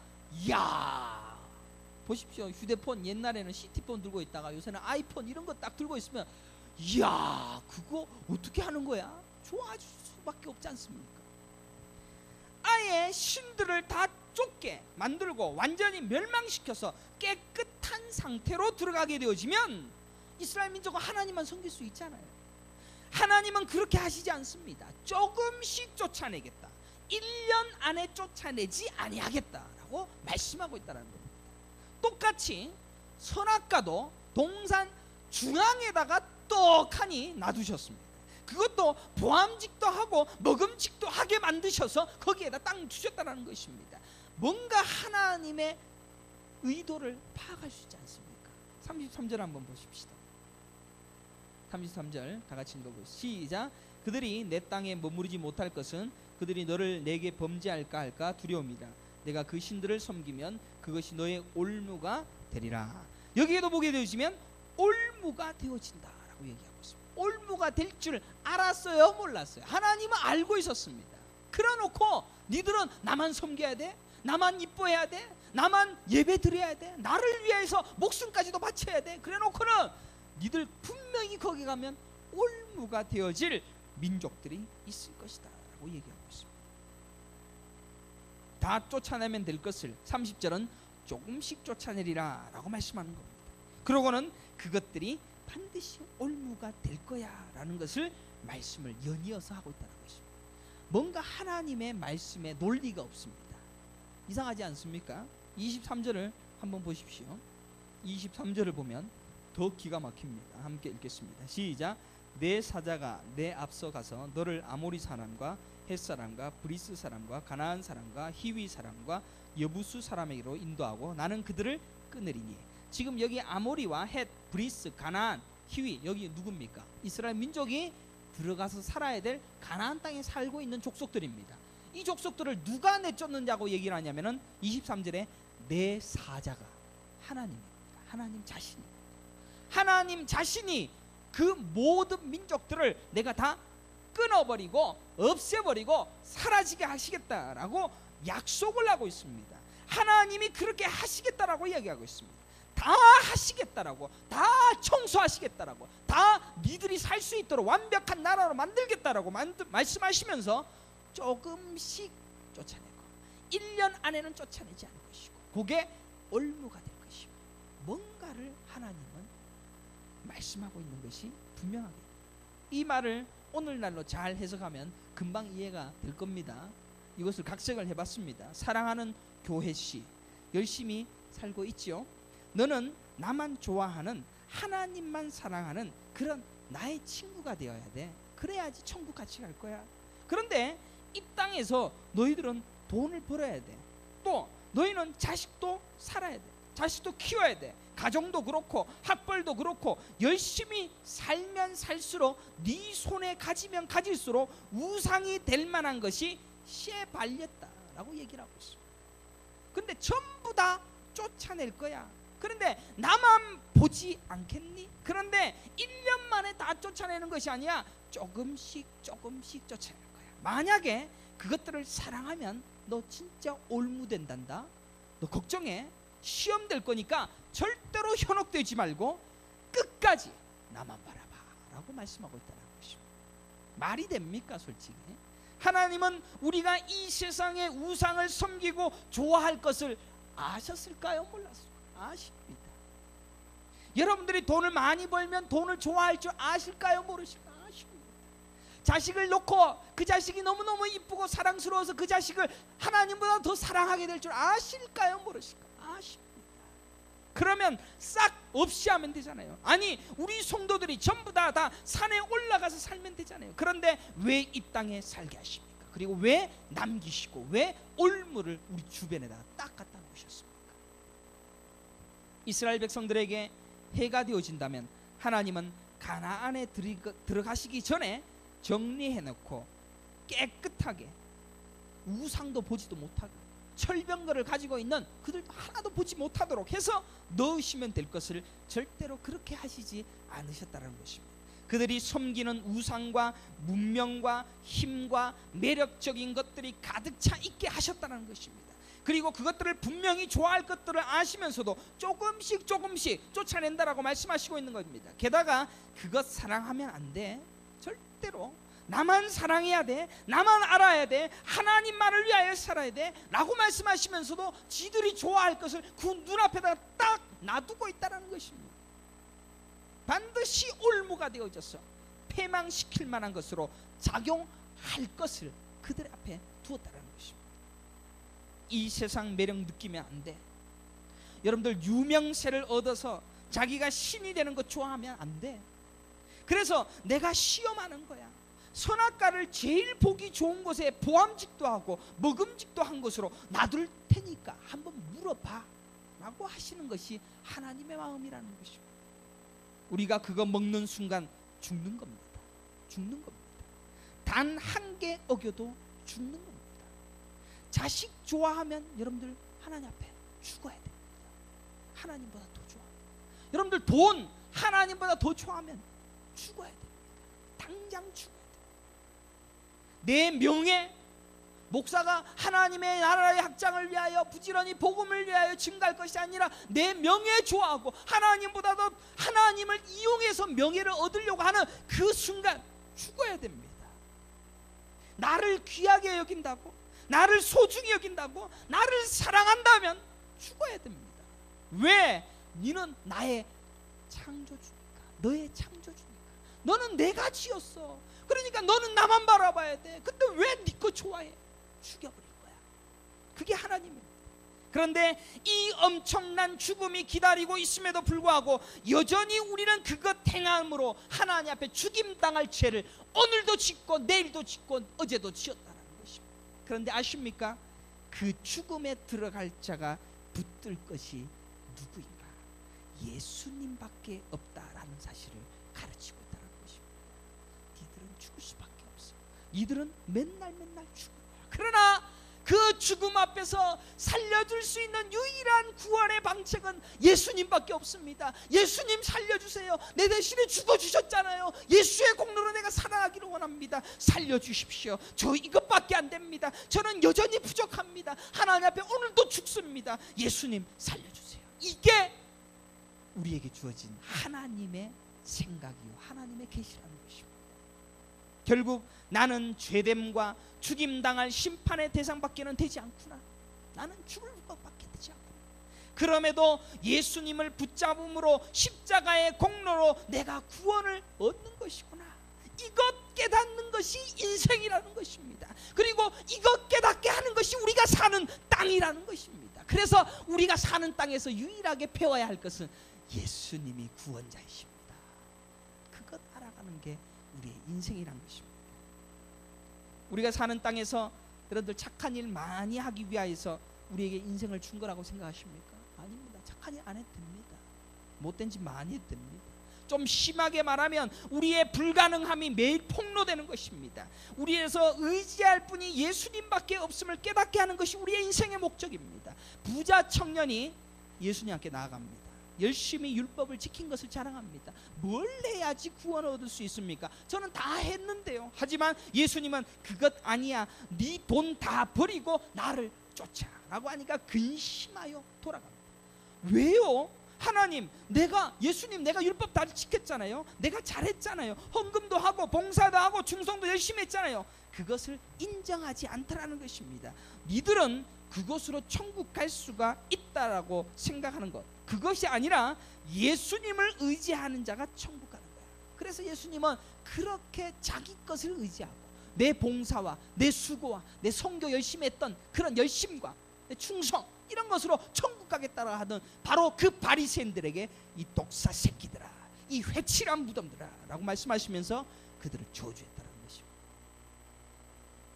보십시오. 휴대폰 옛날에는 시티폰 들고 있다가 요새는 아이폰 이런 거 딱 들고 있으면 그거 어떻게 하는 거야? 좋아질 수밖에 없지 않습니까? 아예 신들을 다 쫓게 만들고 완전히 멸망시켜서 깨끗한 상태로 들어가게 되어지면 이스라엘 민족은 하나님만 섬길 수 있잖아요. 하나님은 그렇게 하시지 않습니다. 조금씩 쫓아내겠다. 1년 안에 쫓아내지 아니하겠다라고 말씀하고 있다는 겁니다. 똑같이 선악과도 동산 중앙에다가 떡하니 놔두셨습니다. 그것도 보암직도 하고 먹음직도 하게 만드셔서 거기에다 땅 주셨다는 것입니다. 뭔가 하나님의 의도를 파악할 수 있지 않습니까? 33절 한번 보십시다. 33절 다 같이 읽어보세요. 시작. 그들이 내 땅에 머무르지 못할 것은 그들이 너를 내게 범죄할까 할까 두려움이라. 내가 그 신들을 섬기면 그것이 너의 올무가 되리라. 여기에도 보게 되어지면 올무가 되어진다라고 얘기하고 있습니다. 올무가 될 줄 알았어요, 몰랐어요? 하나님은 알고 있었습니다. 그래놓고 니들은 나만 섬겨야 돼? 나만 이뻐해야 돼? 나만 예배 드려야 돼? 나를 위해서 목숨까지도 바쳐야 돼? 그래놓고는 니들 분명히 거기 가면 올무가 되어질 민족들이 있을 것이다 라고 얘기하고 있습니다. 다 쫓아내면 될 것을 30절은 조금씩 쫓아내리라 라고 말씀하는 겁니다. 그러고는 그것들이 반드시 올무가 될 거야 라는 것을 말씀을 연이어서 하고 있다는 것입니다. 뭔가 하나님의 말씀에 논리가 없습니다. 이상하지 않습니까? 23절을 한번 보십시오. 23절을 보면 더 기가 막힙니다. 함께 읽겠습니다. 시작. 내 사자가 내 앞서 가서 너를 아모리 사람과 헷 사람과 브리스 사람과 가나안 사람과 히위 사람과 여부수 사람에게로 인도하고 나는 그들을 끊으리니. 지금 여기 아모리와 헷, 브리스, 가나안, 히위, 여기 누굽니까? 이스라엘 민족이 들어가서 살아야 될 가나안 땅에 살고 있는 족속들입니다. 이 족속들을 누가 내쫓느냐고 얘기를 하냐면은 23절에 내 사자가 하나님입니다. 하나님 자신입니다. 하나님 자신이 그 모든 민족들을 내가 다 끊어버리고 없애버리고 사라지게 하시겠다라고 약속을 하고 있습니다. 하나님이 그렇게 하시겠다라고 이야기하고 있습니다. 다 하시겠다라고, 다 청소하시겠다라고, 다 니들이 살 수 있도록 완벽한 나라로 만들겠다라고 말씀하시면서 조금씩 쫓아내고 1년 안에는 쫓아내지 않을 것이고 그게 올무가 될 것이고, 뭔가를 하나님은 말씀하고 있는 것이 분명하게, 이 말을 오늘날로 잘 해석하면 금방 이해가 될 겁니다. 이것을 각색을 해봤습니다. 사랑하는 교회씨, 열심히 살고 있지요? 너는 나만 좋아하는, 하나님만 사랑하는 그런 나의 친구가 되어야 돼. 그래야지 천국 같이 갈 거야. 그런데 이 땅에서 너희들은 돈을 벌어야 돼. 또 너희는 자식도 살아야 돼. 자식도 키워야 돼. 가정도 그렇고 학벌도 그렇고 열심히 살면 살수록 네 손에 가지면 가질수록 우상이 될 만한 것이 씨에 발렸다라고 얘기를 하고 있습니다. 근데 전부 다 쫓아낼 거야. 그런데 나만 보지 않겠니? 그런데 1년 만에 다 쫓아내는 것이 아니야. 조금씩 조금씩 쫓아내는 거야. 만약에 그것들을 사랑하면 너 진짜 올무된단다. 너 걱정해. 시험 될 거니까 절대로 현혹되지 말고 끝까지 나만 바라봐 라고 말씀하고 있다는 것입니다. 말이 됩니까 솔직히? 하나님은 우리가 이 세상의 우상을 섬기고 좋아할 것을 아셨을까요? 몰랐을까요? 아십니다. 여러분들이 돈을 많이 벌면 돈을 좋아할 줄 아실까요? 모르실까요? 아십니다. 자식을 놓고 그 자식이 너무너무 이쁘고 사랑스러워서 그 자식을 하나님보다 더 사랑하게 될 줄 아실까요? 모르실까요? 아십니다. 그러면 싹 없이 하면 되잖아요. 아니 우리 성도들이 전부 다 산에 올라가서 살면 되잖아요. 그런데 왜 이 땅에 살게 하십니까? 그리고 왜 남기시고 왜 올무를 우리 주변에다 딱 갖다 놓으셨습니까? 이스라엘 백성들에게 해가 되어진다면 하나님은 가나안에 들어가시기 전에 정리해놓고 깨끗하게 우상도 보지도 못하고 철병거를 가지고 있는 그들도 하나도 보지 못하도록 해서 넣으시면 될 것을 절대로 그렇게 하시지 않으셨다는 것입니다. 그들이 섬기는 우상과 문명과 힘과 매력적인 것들이 가득 차 있게 하셨다는 것입니다. 그리고 그것들을 분명히 좋아할 것들을 아시면서도 조금씩 조금씩 쫓아낸다라고 말씀하시고 있는 겁니다. 게다가 그것 사랑하면 안 돼. 절대로 나만 사랑해야 돼. 나만 알아야 돼. 하나님만을 위하여 살아야 돼 라고 말씀하시면서도 지들이 좋아할 것을 그 눈앞에다 딱 놔두고 있다는 것입니다. 반드시 올무가 되어져서 패망시킬 만한 것으로 작용할 것을 그들 앞에 두었다는 것입니다. 이 세상 매력 느끼면 안 돼. 여러분들 유명세를 얻어서 자기가 신이 되는 거 좋아하면 안 돼. 그래서 내가 시험하는 거야. 선악과를 제일 보기 좋은 곳에 보암직도 하고 먹음직도 한 곳으로 놔둘 테니까 한번 물어봐 라고 하시는 것이 하나님의 마음이라는 것입니다. 우리가 그거 먹는 순간 죽는 겁니다. 죽는 겁니다. 단 한 개 어겨도 죽는 겁니다. 자식 좋아하면 여러분들 하나님 앞에 죽어야 됩니다. 하나님보다 더 좋아합니다. 여러분들 돈 하나님보다 더 좋아하면 죽어야 됩니다. 당장 죽어야 됩니다. 내 명예, 목사가 하나님의 나라의 확장을 위하여 부지런히 복음을 위하여 증가할 것이 아니라 내 명예 좋아하고 하나님보다도 하나님을 이용해서 명예를 얻으려고 하는 그 순간 죽어야 됩니다. 나를 귀하게 여긴다고, 나를 소중히 여긴다고, 나를 사랑한다면 죽어야 됩니다. 왜? 너는 나의 창조주니까, 너의 창조주니까. 너는 내가 지었어. 그러니까 너는 나만 바라봐야 돼. 근데 왜 네 거 좋아해? 죽여버릴 거야. 그게 하나님입니다. 그런데 이 엄청난 죽음이 기다리고 있음에도 불구하고 여전히 우리는 그것 행함으로 하나님 앞에 죽임당할 죄를 오늘도 짓고 내일도 짓고 어제도 지었다는 것입니다. 그런데 아십니까? 그 죽음에 들어갈 자가 붙들 것이 누구인가? 예수님밖에 없다라는 사실을 가르치고 있다는 것입니다. 니들은 죽을 수밖에 없어. 니들은 맨날 죽을 거야. 그러나 그 죽음 앞에서 살려줄 수 있는 유일한 구원의 방책은 예수님밖에 없습니다. 예수님 살려주세요. 내 대신에 죽어주셨잖아요. 예수의 공로로 내가 살아가기를 원합니다. 살려주십시오. 저 이것밖에 안 됩니다. 저는 여전히 부족합니다. 하나님 앞에 오늘도 죽습니다. 예수님 살려주세요. 이게 우리에게 주어진 하나님의 생각이요 하나님의 계시라는 것입니다. 결국 나는 죄됨과 죽임당할 심판의 대상밖에는 되지 않구나. 나는 죽을 것밖에 되지 않구나. 그럼에도 예수님을 붙잡음으로 십자가의 공로로 내가 구원을 얻는 것이구나. 이것 깨닫는 것이 인생이라는 것입니다. 그리고 이것 깨닫게 하는 것이 우리가 사는 땅이라는 것입니다. 그래서 우리가 사는 땅에서 유일하게 배워야 할 것은 예수님이 구원자이십니다. 그것 알아가는 게 우리의 인생이라는 것입니다. 우리가 사는 땅에서 여러분들 착한 일 많이 하기 위하여서 우리에게 인생을 준 거라고 생각하십니까? 아닙니다. 착한 일 안 해도 됩니다. 못된 짓 많이 해도 됩니다. 좀 심하게 말하면 우리의 불가능함이 매일 폭로되는 것입니다. 우리에서 의지할 분이 예수님밖에 없음을 깨닫게 하는 것이 우리의 인생의 목적입니다. 부자 청년이 예수님 앞에 나아갑니다. 열심히 율법을 지킨 것을 자랑합니다. 뭘 해야지 구원을 얻을 수 있습니까? 저는 다 했는데요. 하지만 예수님은 그것 아니야, 네 돈 다 버리고 나를 쫓아 라고 하니까 근심하여 돌아갑니다. 왜요? 하나님, 예수님 내가 율법 다 지켰잖아요. 내가 잘했잖아요. 헌금도 하고 봉사도 하고 충성도 열심히 했잖아요. 그것을 인정하지 않더라는 것입니다. 니들은 그것으로 천국 갈 수가 있다라고 생각하는 것, 그것이 아니라 예수님을 의지하는 자가 천국 가는 거야. 그래서 예수님은 그렇게 자기 것을 의지하고 내 봉사와 내 수고와 내 선교 열심히 했던 그런 열심과 내 충성 이런 것으로 천국 가겠다고 하던 바로 그 바리새인들에게 이 독사 새끼들아, 이 회칠한 무덤들아 라고 말씀하시면서 그들을 저주했다는 것입니다.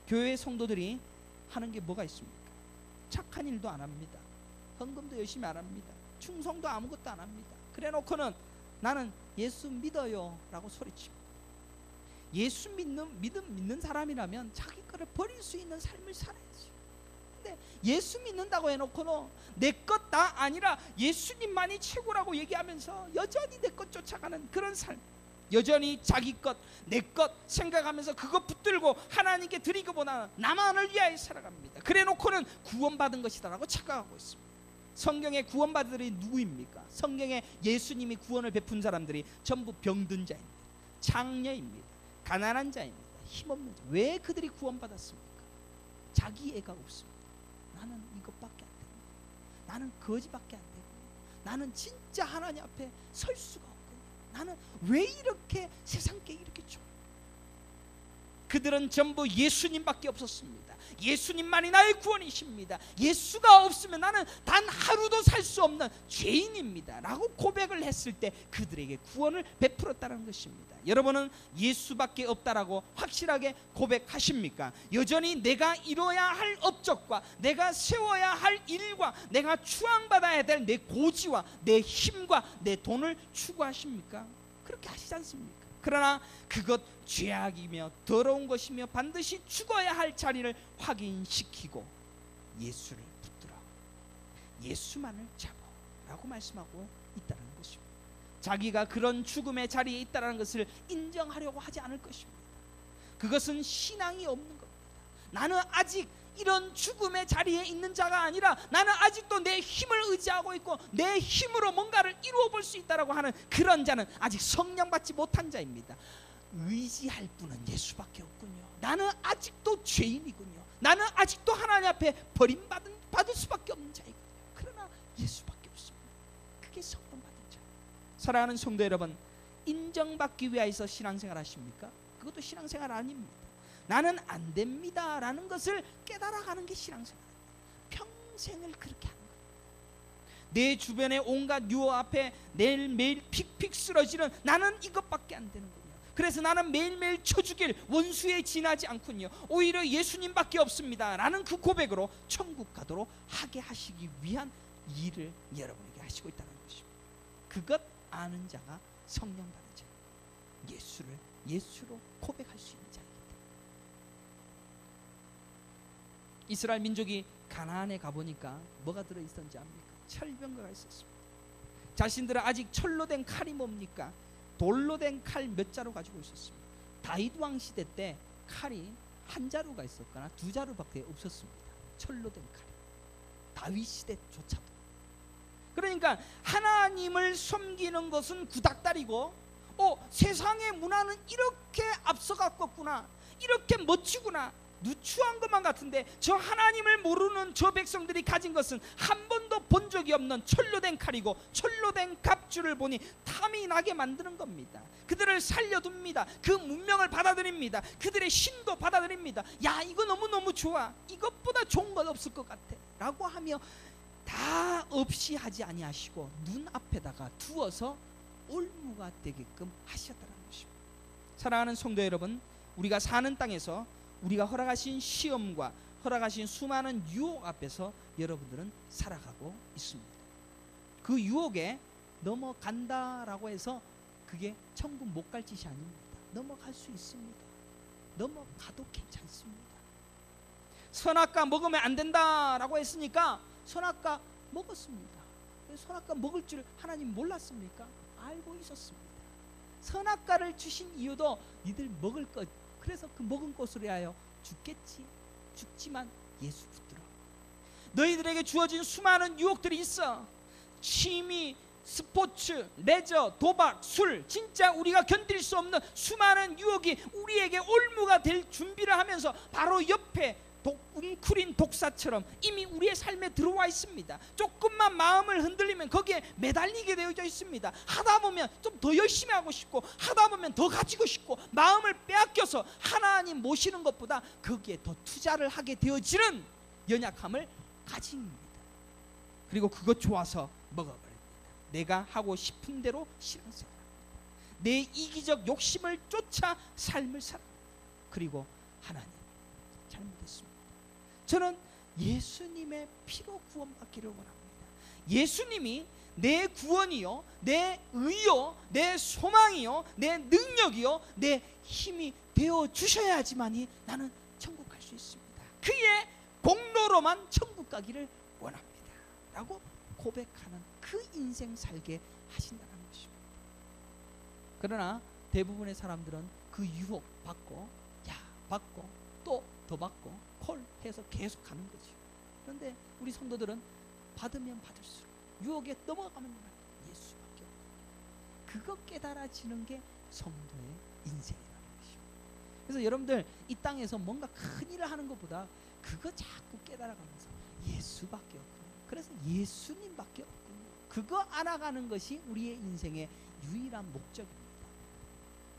교회 성도들이 하는 게 뭐가 있습니까? 착한 일도 안 합니다. 헌금도 열심히 안 합니다. 충성도 아무것도 안 합니다. 그래 놓고는 나는 예수 믿어요 라고 소리칩니다. 예수 믿는 사람이라면 자기 거를 버릴 수 있는 삶을 살아야지. 근데 예수 믿는다고 해놓고는 내 것 다 아니라 예수님만이 최고라고 얘기하면서 여전히 내 것 쫓아가는 그런 삶, 여전히 자기 것, 내 것 생각하면서 그것 붙들고 하나님께 드리기보다 나만을 위하여 살아갑니다. 그래 놓고는 구원받은 것이다라고 착각하고 있습니다. 성경에 구원받은 자들이 누구입니까? 성경에 예수님이 구원을 베푼 사람들이 전부 병든 자입니다. 장녀입니다. 가난한 자입니다. 힘없는 자. 왜 그들이 구원받았습니까? 자기 애가 없습니다. 나는 이것밖에 안 됩니다. 나는 거지밖에 안 되고, 나는 진짜 하나님 앞에 설 수가 없군요. 나는 왜 이렇게 세상께 이렇게 좋아? 그들은 전부 예수님밖에 없었습니다. 예수님만이 나의 구원이십니다. 예수가 없으면 나는 단 하루도 살 수 없는 죄인입니다 라고 고백을 했을 때 그들에게 구원을 베풀었다는 것입니다. 여러분은 예수밖에 없다라고 확실하게 고백하십니까? 여전히 내가 이뤄야 할 업적과 내가 세워야 할 일과 내가 추앙받아야 될 내 고지와 내 힘과 내 돈을 추구하십니까? 그렇게 하시지 않습니까? 그러나 그것 죄악이며 더러운 것이며 반드시 죽어야 할 자리를 확인시키고 예수를 붙들어 예수만을 잡아 라고 말씀하고 있다는 것입니다. 자기가 그런 죽음의 자리에 있다는 것을 인정하려고 하지 않을 것입니다. 그것은 신앙이 없는 겁니다. 나는 아직 이런 죽음의 자리에 있는 자가 아니라 나는 아직도 내 힘을 의지하고 있고 내 힘으로 뭔가를 이루어 볼 수 있다라고 하는 그런 자는 아직 성령 받지 못한 자입니다. 의지할 분은 예수밖에 없군요. 나는 아직도 죄인이군요. 나는 아직도 하나님 앞에 버림받을 수밖에 없는 자이군요. 그러나 예수밖에 없습니다. 그게 성령 받은 자. 사랑하는 성도 여러분, 인정받기 위해서 신앙생활 하십니까? 그것도 신앙생활 아닙니다. 나는 안 됩니다 라는 것을 깨달아가는 게 신앙생활입니다. 평생을 그렇게 하는 거예요. 내 주변의 온갖 유혹 앞에 매일매일 픽픽 쓰러지는 나는 이것밖에 안 되는군요. 그래서 나는 매일매일 쳐죽일 원수에 지나지 않군요. 오히려 예수님밖에 없습니다 라는 그 고백으로 천국 가도록 하게 하시기 위한 일을 여러분에게 하시고 있다는 것입니다. 그것 아는 자가 성령 받은 자, 예수를 예수로 고백할 수 있는 자이기 때문에. 이스라엘 민족이 가나안에 가보니까 뭐가 들어있었는지 압니까? 철병거가 있었습니다. 자신들은 아직 철로 된 칼이 뭡니까? 돌로 된 칼 몇 자루 가지고 있었습니다. 다윗 왕 시대 때 칼이 한 자루가 있었거나 두 자루밖에 없었습니다. 철로 된 칼이. 다윗 시대조차도. 그러니까 하나님을 섬기는 것은 구닥다리고 세상의 문화는 이렇게 앞서갔겠구나, 이렇게 멋지구나, 누추한 것만 같은데 저 하나님을 모르는 저 백성들이 가진 것은 한 번도 본 적이 없는 철로 된 칼이고 철로 된 갑주를 보니 탐이 나게 만드는 겁니다. 그들을 살려둡니다. 그 문명을 받아들입니다. 그들의 신도 받아들입니다. 야, 이거 너무너무 좋아, 이것보다 좋은 건 없을 것 같아 라고 하며 다 없이 하지 아니하시고 눈앞에다가 두어서 올무가 되게끔 하셨다는 것입니다. 사랑하는 성도 여러분, 우리가 사는 땅에서 우리가 허락하신 시험과 허락하신 수많은 유혹 앞에서 여러분들은 살아가고 있습니다. 그 유혹에 넘어간다라고 해서 그게 천국 못 갈 짓이 아닙니다. 넘어갈 수 있습니다. 넘어가도 괜찮습니다. 선악과 먹으면 안 된다라고 했으니까 선악과 먹었습니다. 선악과 먹을 줄 하나님 몰랐습니까? 알고 있었습니다. 선악과를 주신 이유도 니들 먹을 것, 그래서 그 먹은 것으로 하여 죽겠지. 죽지만 예수 붙들어. 너희들에게 주어진 수많은 유혹들이 있어. 취미, 스포츠, 레저, 도박, 술, 진짜 우리가 견딜 수 없는 수많은 유혹이 우리에게 올무가 될 준비를 하면서 바로 옆에 웅크린 독사처럼 이미 우리의 삶에 들어와 있습니다. 조금만 마음을 흔들리면 거기에 매달리게 되어져 있습니다. 하다 보면 좀 더 열심히 하고 싶고, 하다 보면 더 가지고 싶고, 마음을 빼앗겨서 하나님 모시는 것보다 거기에 더 투자를 하게 되어지는 연약함을 가집니다. 그리고 그것 좋아서 먹어버립니다. 내가 하고 싶은 대로 신앙생활합니다. 내 이기적 욕심을 쫓아 삶을 살아갑니다. 그리고 하나님 잘못했습니다. 저는 예수님의 피로 구원받기를 원합니다. 예수님이 내 구원이요, 내 의요, 내 소망이요, 내 능력이요, 내 힘이 되어 주셔야지만이 나는 천국 갈 수 있습니다. 그의 공로로만 천국 가기를 원합니다 라고 고백하는 그 인생 살게 하신다는 것입니다. 그러나 대부분의 사람들은 그 유혹 받고, 받고 또 더 받고 콜 해서 계속 가는 거죠. 그런데 우리 성도들은 받으면 받을수록 유혹에 넘어가면 예수밖에 없고, 그거 깨달아지는 게 성도의 인생이라는 것입니다. 그래서 여러분들 이 땅에서 뭔가 큰 일을 하는 것보다 그거 자꾸 깨달아가면서 예수밖에 없군요. 그래서 예수님밖에 없군요. 그거 알아가는 것이 우리의 인생의 유일한 목적입니다.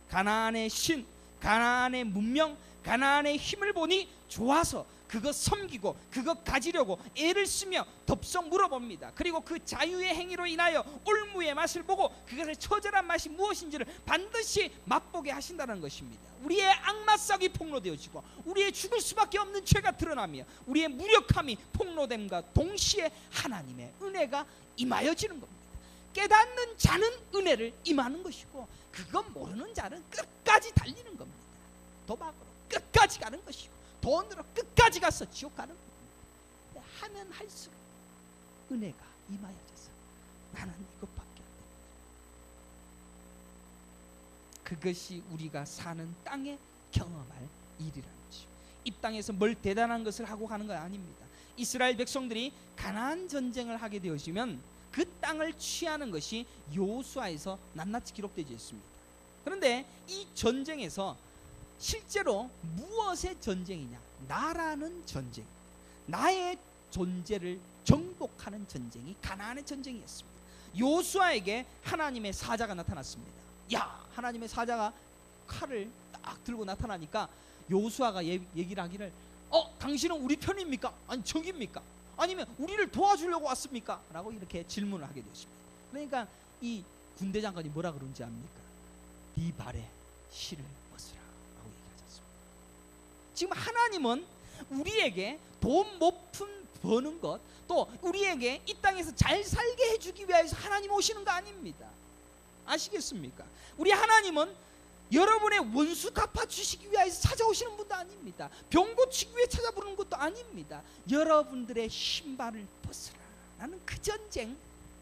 가나안의 신, 가나안의 문명, 가나안의 힘을 보니 좋아서 그거 섬기고 그거 가지려고 애를 쓰며 덥석 물어봅니다. 그리고 그 자유의 행위로 인하여 올무의 맛을 보고 그것의 처절한 맛이 무엇인지를 반드시 맛보게 하신다는 것입니다. 우리의 악마성이 폭로되어지고 우리의 죽을 수밖에 없는 죄가 드러나며 우리의 무력함이 폭로됨과 동시에 하나님의 은혜가 임하여지는 겁니다. 깨닫는 자는 은혜를 임하는 것이고, 그건 모르는 자는 끝까지 달리는 겁니다. 도박으로 끝까지 가는 것이고, 돈으로 끝까지 가서 지옥 가는 겁니다. 하면 할수록 은혜가 임하여져서 나는 이것밖에 안 됩니다. 그것이 우리가 사는 땅에 경험할 일이라는 것이죠. 이 땅에서 뭘 대단한 것을 하고 가는 건 아닙니다. 이스라엘 백성들이 가나안 전쟁을 하게 되어지면 그 땅을 취하는 것이 여호수아에서 낱낱이 기록되어 있습니다. 그런데 이 전쟁에서 실제로 무엇의 전쟁이냐? 나라는 전쟁, 나의 존재를 정복하는 전쟁이 가나안의 전쟁이었습니다. 여호수아에게 하나님의 사자가 나타났습니다. 하나님의 사자가 칼을 딱 들고 나타나니까 여호수아가 얘기를 하기를, 당신은 우리 편입니까? 아니 적입니까? 아니면 우리를 도와주려고 왔습니까? 라고 이렇게 질문을 하게 되었습니다. 그러니까 이 군대 장관이 뭐라 그런지 압니까? 네 발에 실을 벗으라 라고 얘기하지 않습니다. 지금 하나님은 우리에게 돈 못 버는 것, 또 우리에게 이 땅에서 잘 살게 해주기 위해서 하나님 오시는 거 아닙니다. 아시겠습니까? 우리 하나님은 여러분의 원수 갚아주시기 위해서 찾아오시는 분도 아닙니다. 병 고치기 위해 찾아보는 것도 아닙니다. 여러분들의 신발을 벗으라 라는 그 전쟁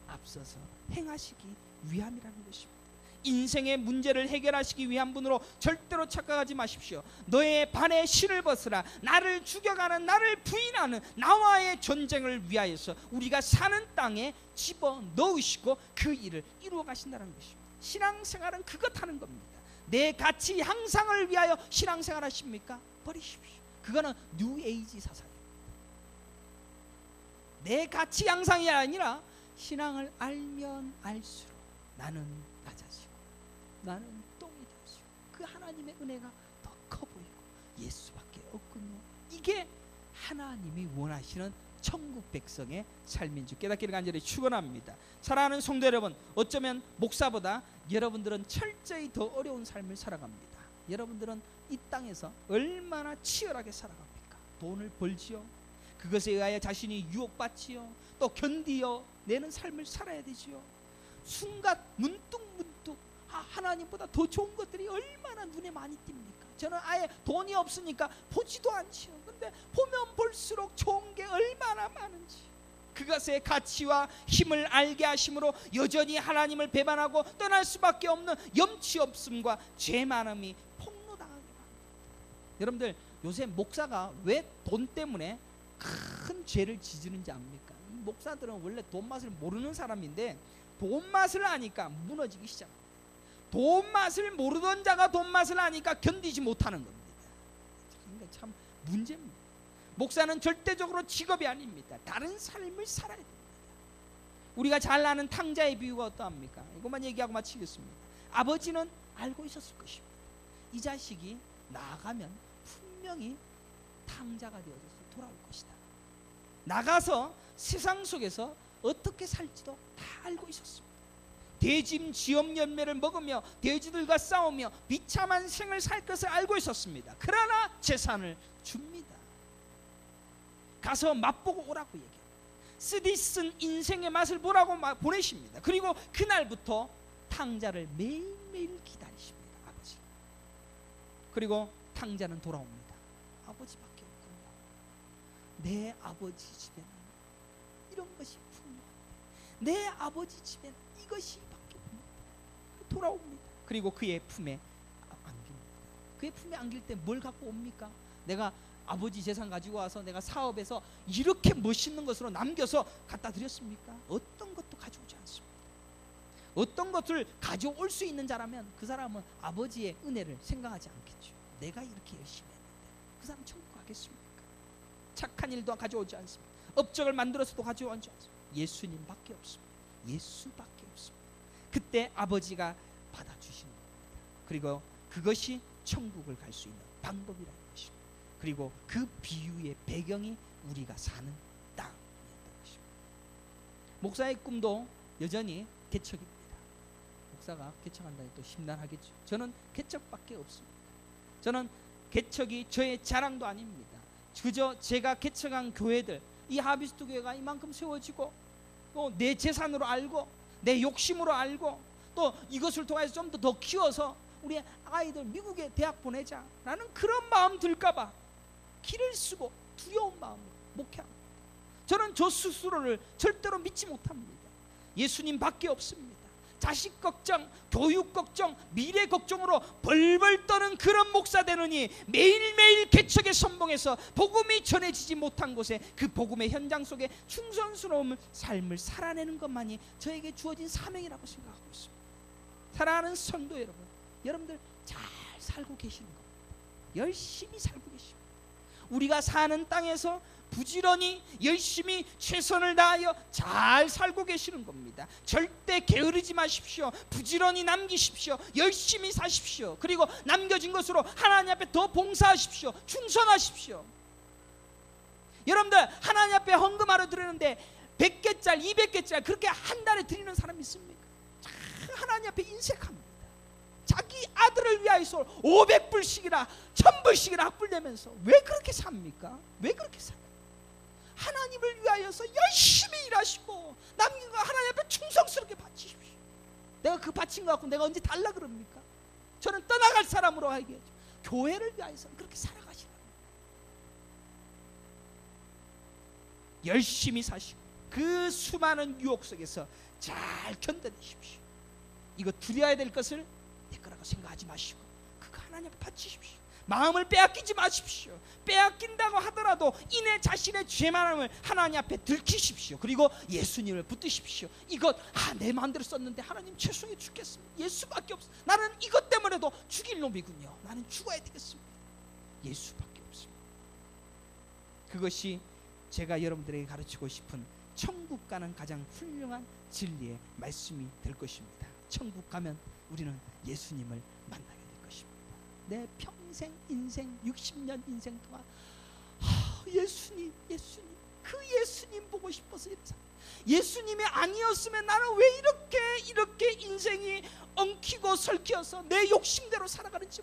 앞서서 행하시기 위함이라는 것입니다. 인생의 문제를 해결하시기 위한 분으로 절대로 착각하지 마십시오. 너의 발에 실을 벗으라. 나를 죽여가는, 나를 부인하는 나와의 전쟁을 위하여서 우리가 사는 땅에 집어넣으시고 그 일을 이루어 가신다는 것입니다. 신앙생활은 그것 하는 겁니다. 내 가치 향상을 위하여 신앙생활 하십니까? 버리십시오. 그거는 뉴에이지 사상입니다. 내 가치 향상이 아니라 신앙을 알면 알수록 나는 낮아지고 나는 똥이 되어지고 그 하나님의 은혜가 더 커 보이고 예수밖에 없군요. 이게 하나님이 원하시는 천국 백성의 삶인 줄 깨닫기를 간절히 축원합니다. 사랑하는 성도 여러분, 어쩌면 목사보다 여러분들은 철저히 더 어려운 삶을 살아갑니다. 여러분들은 이 땅에서 얼마나 치열하게 살아갑니까? 돈을 벌지요, 그것에 의하여 자신이 유혹받지요, 또 견디어 내는 삶을 살아야 되지요. 순간 문득 하나님보다 더 좋은 것들이 얼마나 눈에 많이 띕니까? 저는 아예 돈이 없으니까 보지도 않지요. 근데 보면 볼수록 좋은 게 얼마나 많은지, 그것의 가치와 힘을 알게 하심으로 여전히 하나님을 배반하고 떠날 수밖에 없는 염치 없음과 죄 많음이 폭로당하게 합니다. 여러분들, 요새 목사가 왜 돈 때문에 큰 죄를 지지는지 압니까? 목사들은 원래 돈 맛을 모르는 사람인데 돈 맛을 아니까 무너지기 시작합니다. 돈 맛을 모르던 자가 돈 맛을 아니까 견디지 못하는 겁니다. 그러니까 참 문제입니다. 목사는 절대적으로 직업이 아닙니다. 다른 삶을 살아야 됩니다. 우리가 잘 아는 탕자의 비유가 어떠합니까? 이것만 얘기하고 마치겠습니다. 아버지는 알고 있었을 것입니다. 이 자식이 나가면 분명히 탕자가 되어서 돌아올 것이다. 나가서 세상 속에서 어떻게 살지도 다 알고 있었습니다. 대짐 지엄 열매를 먹으며 돼지들과 싸우며 비참한 생을 살 것을 알고 있었습니다. 그러나 재산을 줍니다. 가서 맛보고 오라고 얘기합니다. 쓰디쓴 인생의 맛을 보라고 보내십니다. 그리고 그날부터 탕자를 매일매일 기다리십니다. 아버지. 그리고 탕자는 돌아옵니다. 아버지밖에 없군요. 내 아버지 집에는 이런 것이 풍요한데 내 아버지 집에는 이것이 밖에 없는데 돌아옵니다. 그리고 그의 품에 안깁니다. 그의 품에 안길 때 뭘 갖고 옵니까? 내가 아버지 재산 가지고 와서 내가 사업에서 이렇게 멋있는 것으로 남겨서 갖다 드렸습니까? 어떤 것도 가져오지 않습니다. 어떤 것을 가져올 수 있는 자라면 그 사람은 아버지의 은혜를 생각하지 않겠죠. 내가 이렇게 열심히 했는데 그 사람 천국 가겠습니까? 착한 일도 가져오지 않습니다. 업적을 만들어서도 가져오지 않습니다. 예수님밖에 없습니다. 예수밖에 없습니다. 그때 아버지가 받아주시는 겁니다. 그리고 그것이 천국을 갈 수 있는 방법이라는 것입니다. 그리고 그 비유의 배경이 우리가 사는 땅이었던 것입니다. 목사의 꿈도 여전히 개척입니다. 목사가 개척한다니 또 심란하겠죠. 저는 개척밖에 없습니다. 저는 개척이 저의 자랑도 아닙니다. 그저 제가 개척한 교회들, 이 하비스트 교회가 이만큼 세워지고 또 내 재산으로 알고 내 욕심으로 알고 또 이것을 통해서 좀 더 키워서 우리 아이들 미국에 대학 보내자라는 그런 마음 들까봐 길을 쓰고 두려운 마음으로 목회합니다. 저는 저 스스로를 절대로 믿지 못합니다. 예수님밖에 없습니다. 자식 걱정, 교육 걱정, 미래 걱정으로 벌벌 떠는 그런 목사 되느니 매일매일 개척의 선봉에서 복음이 전해지지 못한 곳에 그 복음의 현장 속에 충성스러운 삶을 살아내는 것만이 저에게 주어진 사명이라고 생각하고 있습니다. 사랑하는 성도 여러분, 여러분들 잘 살고 계시는 겁니다. 열심히 살고 계십니다. 우리가 사는 땅에서 부지런히 열심히 최선을 다하여 잘 살고 계시는 겁니다. 절대 게으르지 마십시오. 부지런히 남기십시오. 열심히 사십시오. 그리고 남겨진 것으로 하나님 앞에 더 봉사하십시오. 충성하십시오. 여러분들 하나님 앞에 헌금하러 드리는데 100개짜리 200개짜리 그렇게 한 달에 드리는 사람 있습니까? 하나님 앞에 인색합니다. 자기 아들을 위하여서 500불씩이나 1000불씩이나 학불내면서 왜 그렇게 삽니까? 왜 그렇게 사요? 하나님을 위하여서 열심히 일하시고 남긴 거 하나님 앞에 충성스럽게 바치십시오. 내가 그 바친 거 갖고 내가 언제 달라 그럽니까? 저는 떠나갈 사람으로 하게 해줘. 교회를 위하여서 그렇게 살아가시라. 열심히 사시고 그 수많은 유혹 속에서 잘 견뎌내십시오. 이거 두려워야 될 것을 내 거라고 생각하지 마시고 그거 하나님 앞에 바치십시오. 마음을 빼앗기지 마십시오. 빼앗긴다고 하더라도 이내 자신의 죄만함을 하나님 앞에 들키십시오. 그리고 예수님을 붙드십시오. 이것 내 마음대로 썼는데 하나님 죄송해 죽겠습니다. 예수밖에 없어. 나는 이것 때문에도 죽일 놈이군요. 나는 죽어야 되겠습니다. 예수밖에 없습니다. 그것이 제가 여러분들에게 가르치고 싶은 천국 가는 가장 훌륭한 진리의 말씀이 될 것입니다. 천국 가면 우리는 예수님을 만나게 될 것입니다. 내 평생 인생 60년 인생 동안 예수님 그 예수님 보고 싶어서 이랬어. 예수님이 아니었으면 나는 왜 이렇게 인생이 엉키고 설키어서 내 욕심대로 살아가는지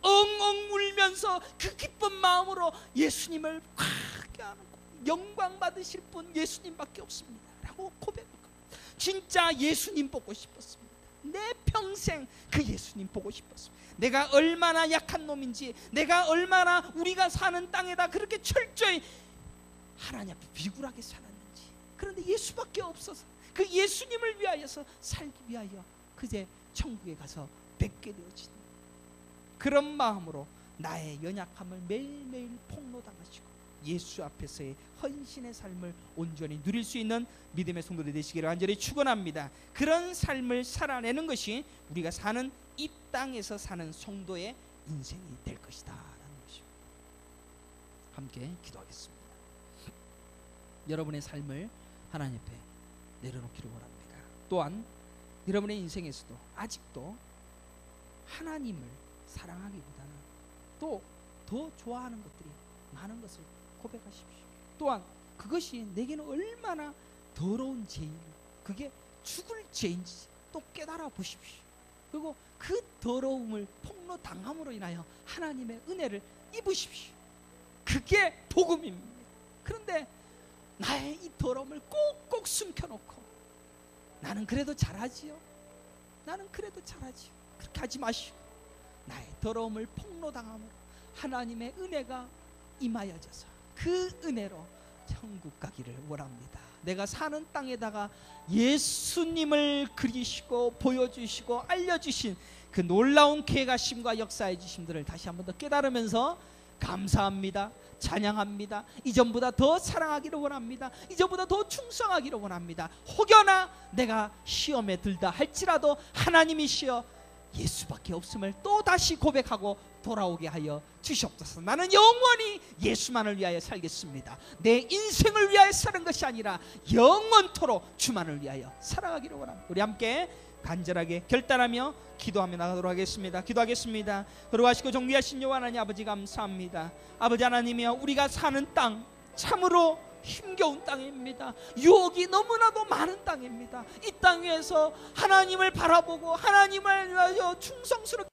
엉엉 울면서 그 기쁜 마음으로 예수님을 크게 하는 영광 받으실 분 예수님밖에 없습니다 라고 고백합니다. 진짜 예수님 보고 싶었습니다. 내 평생 그 예수님 보고 싶었습니다. 내가 얼마나 약한 놈인지, 내가 얼마나 우리가 사는 땅에다 그렇게 철저히 하나님 앞에 비굴하게 살았는지, 그런데 예수밖에 없어서 그 예수님을 위하여서 살기 위하여 그제 천국에 가서 뵙게 되어진 그런 마음으로 나의 연약함을 매일매일 폭로당하시고 예수 앞에서의 헌신의 삶을 온전히 누릴 수 있는 믿음의 성도들이 되시기를 간절히 축원합니다. 그런 삶을 살아내는 것이 우리가 사는 이 땅에서 사는 성도의 인생이 될 것이다 라는 것입니다. 함께 기도하겠습니다. 여러분의 삶을 하나님 앞에 내려놓기를 원합니다. 또한 여러분의 인생에서도 아직도 하나님을 사랑하기보다는 또 더 좋아하는 것들이 많은 것을 고백하십시오. 또한 그것이 내게는 얼마나 더러운 죄인, 그게 죽을 죄인지 또 깨달아 보십시오. 그리고 그 더러움을 폭로당함으로 인하여 하나님의 은혜를 입으십시오. 그게 복음입니다. 그런데 나의 이 더러움을 꼭꼭 숨겨놓고 나는 그래도 잘하지요, 나는 그래도 잘하지요, 그렇게 하지 마시고 나의 더러움을 폭로당함으로 하나님의 은혜가 임하여져서 그 은혜로 천국 가기를 원합니다. 내가 사는 땅에다가 예수님을 그리시고 보여주시고 알려주신 그 놀라운 계획하심과 역사해 주심들을 다시 한 번 더 깨달으면서 감사합니다, 찬양합니다. 이전보다 더 사랑하기를 원합니다. 이전보다 더 충성하기를 원합니다. 혹여나 내가 시험에 들다 할지라도 하나님이시여 예수밖에 없음을 또 다시 고백하고 돌아오게 하여 주시옵소서. 나는 영원히 예수만을 위하여 살겠습니다. 내 인생을 위하여 사는 것이 아니라 영원토록 주만을 위하여 살아가기를 원합니다. 우리 함께 간절하게 결단하며 기도하며 나가도록 하겠습니다. 기도하겠습니다. 거룩하시고 존귀하신 여호와 하나님 아버지, 감사합니다. 아버지 하나님이여, 우리가 사는 땅 참으로 힘겨운 땅입니다. 유혹이 너무나도 많은 땅입니다. 이 땅 위에서 하나님을 바라보고 하나님을 위하여 충성스럽게